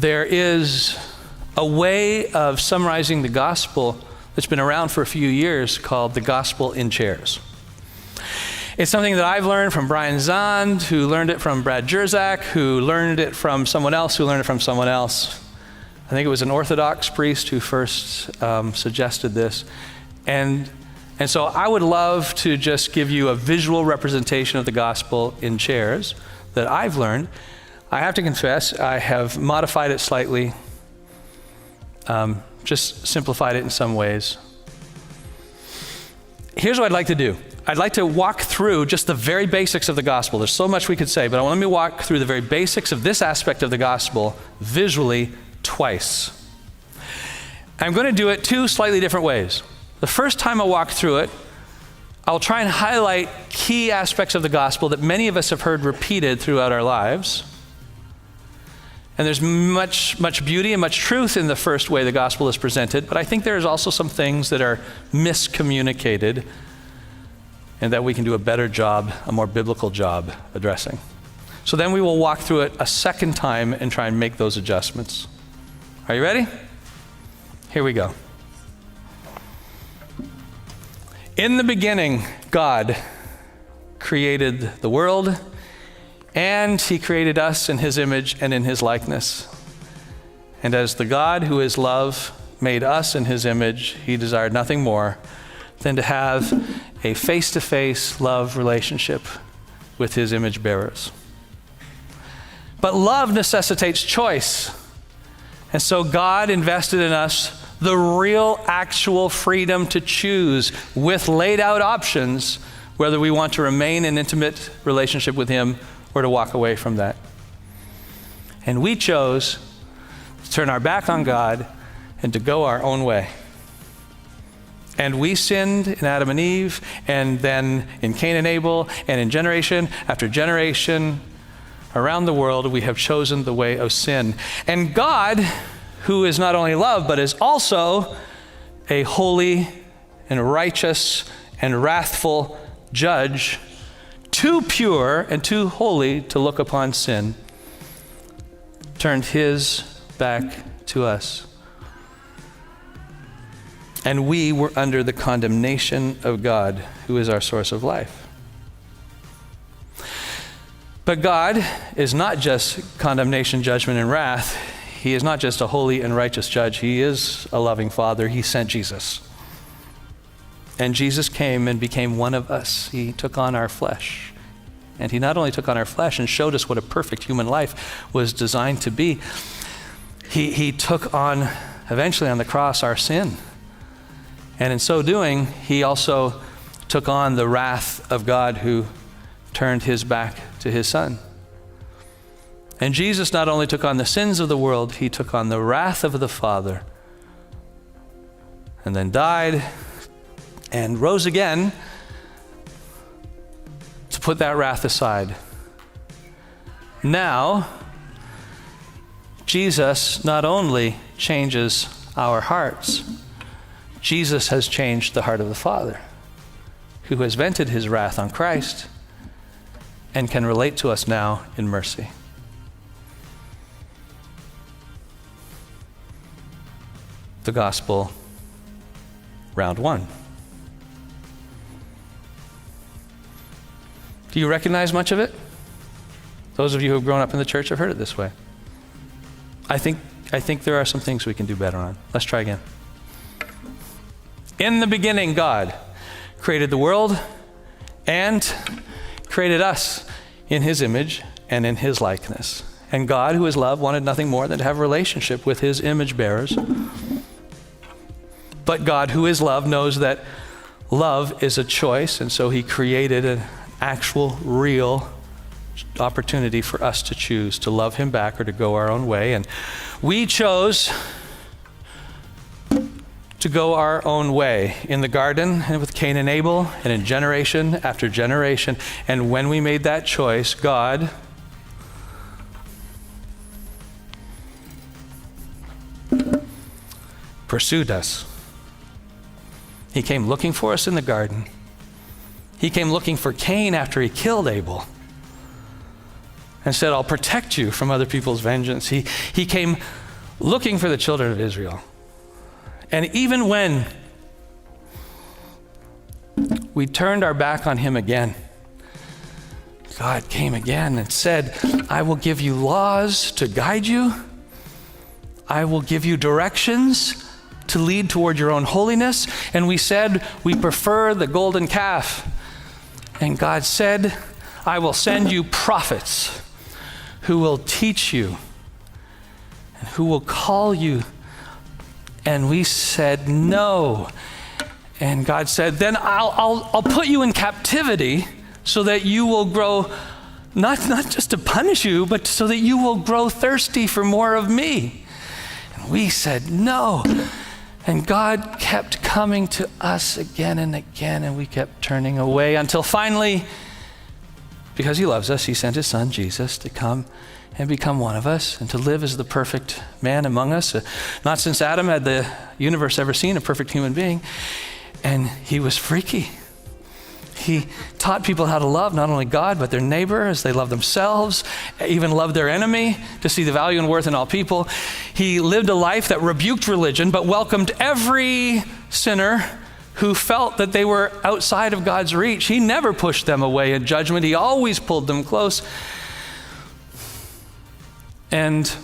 there is a way of summarizing the gospel that's been around for a few years called the gospel in chairs. It's something that I've learned from Brian Zahnd, who learned it from Brad Jersak, who learned it from someone else, who learned it from someone else. I think it was an Orthodox priest who first suggested this. And so I would love to just give you a visual representation of the gospel in chairs that I've learned. I have to confess, I have modified it slightly, just simplified it in some ways. Here's what I'd like to do. I'd like to walk through just the very basics of the gospel. There's so much we could say, but let me walk through the very basics of this aspect of the gospel visually twice. I'm going to do it two slightly different ways. The first time I walk through it, I'll try and highlight key aspects of the gospel that many of us have heard repeated throughout our lives. And there's much beauty and much truth in the first way the gospel is presented, but I think there's also some things that are miscommunicated and that we can do a better job, a more biblical job addressing. So then we will walk through it a second time and try and make those adjustments. Are you ready? Here we go. In the beginning, God created the world, and he created us in his image and in his likeness. And as the God who is love made us in his image, he desired nothing more than to have a face-to-face love relationship with his image bearers. But love necessitates choice. And so God invested in us the real, actual freedom to choose with laid out options whether we want to remain in intimate relationship with him or to walk away from that. And we chose to turn our back on God and to go our own way. And we sinned in Adam and Eve, and then in Cain and Abel, and in generation after generation around the world, we have chosen the way of sin. And God, who is not only love, but is also a holy and righteous and wrathful judge, too pure and too holy to look upon sin, turned his back to us. And we were under the condemnation of God, who is our source of life. But God is not just condemnation, judgment, and wrath. He is not just a holy and righteous judge. He is a loving Father. He sent Jesus. And Jesus came and became one of us. He took on our flesh. And he not only took on our flesh and showed us what a perfect human life was designed to be, he took on, eventually on the cross, our sin. And in so doing, he also took on the wrath of God, who turned his back to his Son. And Jesus not only took on the sins of the world, he took on the wrath of the Father, and then died and rose again to put that wrath aside. Now, Jesus not only changes our hearts, Jesus has changed the heart of the Father, who has vented his wrath on Christ and can relate to us now in mercy. The gospel, round one. Do you recognize much of it? Those of you who have grown up in the church have heard it this way. I think there are some things we can do better on. Let's try again. In the beginning, God created the world and created us in his image and in his likeness. And God, who is love, wanted nothing more than to have a relationship with his image bearers. But God, who is love, knows that love is a choice, and so he created an actual, real opportunity for us to choose to love him back or to go our own way. And we chose to go our own way in the garden and with Cain and Abel and in generation after generation. And when we made that choice, God pursued us. He came looking for us in the garden. He came looking for Cain after he killed Abel. and said, I'll protect you from other people's vengeance. He came looking for the children of Israel. And even when we turned our back on him again, God came again and said, I will give you laws to guide you. I will give you directions to lead toward your own holiness. And we said, we prefer the golden calf. And God said, I will send you prophets who will teach you and who will call you. And we said, no. And God said, then I'll put you in captivity so that you will grow, not just to punish you, but so that you will grow thirsty for more of me. And we said, no. And God kept coming to us again and again, and we kept turning away until finally, because he loves us, he sent his son, Jesus, to come and become one of us and to live as the perfect man among us. Not since Adam had the universe ever seen a perfect human being. And he was freaky. He taught people how to love not only God, but their neighbor as they love themselves, even love their enemy, to see the value and worth in all people. He lived a life that rebuked religion, but welcomed every sinner who felt that they were outside of God's reach. He never pushed them away in judgment. He always pulled them close. And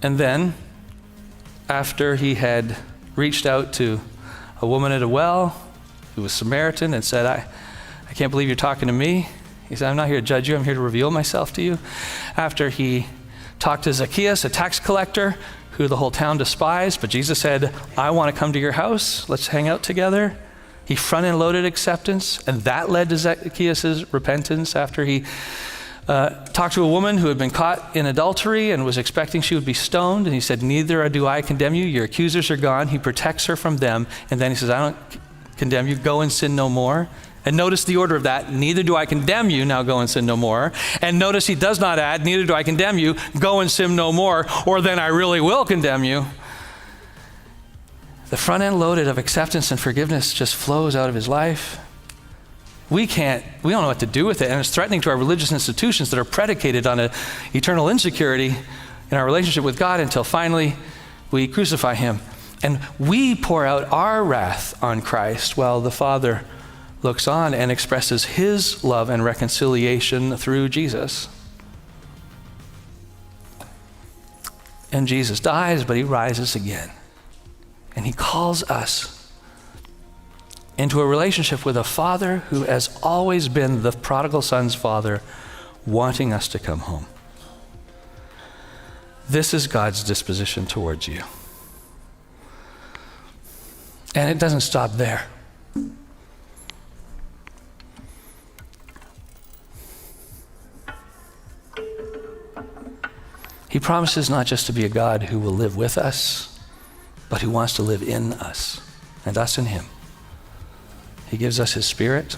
then, after he had reached out to a woman at a well who was Samaritan and said, I can't believe you're talking to me. He said, I'm not here to judge you. I'm here to reveal myself to you. After he talked to Zacchaeus, a tax collector who the whole town despised, but Jesus said, I want to come to your house. Let's hang out together. He front-end loaded acceptance, and that led to Zacchaeus' repentance after he talked to a woman who had been caught in adultery and was expecting she would be stoned. And he said, neither do I condemn you. Your accusers are gone. He protects her from them. And then he says, I don't condemn you. Go and sin no more. And notice the order of that. Neither do I condemn you. Now go and sin no more. And notice he does not add, neither do I condemn you. Go and sin no more, or then I really will condemn you. The front end loaded of acceptance and forgiveness just flows out of his life. We don't know what to do with it, and it's threatening to our religious institutions that are predicated on an eternal insecurity in our relationship with God until finally we crucify him. And we pour out our wrath on Christ while the Father looks on and expresses his love and reconciliation through Jesus. And Jesus dies, but he rises again. And he calls us into a relationship with a Father who has always been the prodigal son's father, wanting us to come home. This is God's disposition towards you. And it doesn't stop there. He promises not just to be a God who will live with us, but who wants to live in us and us in him. He gives us his Spirit,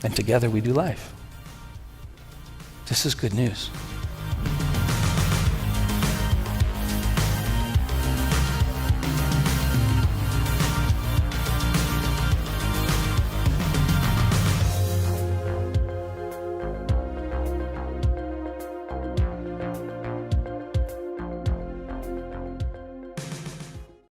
and together we do life. This is good news.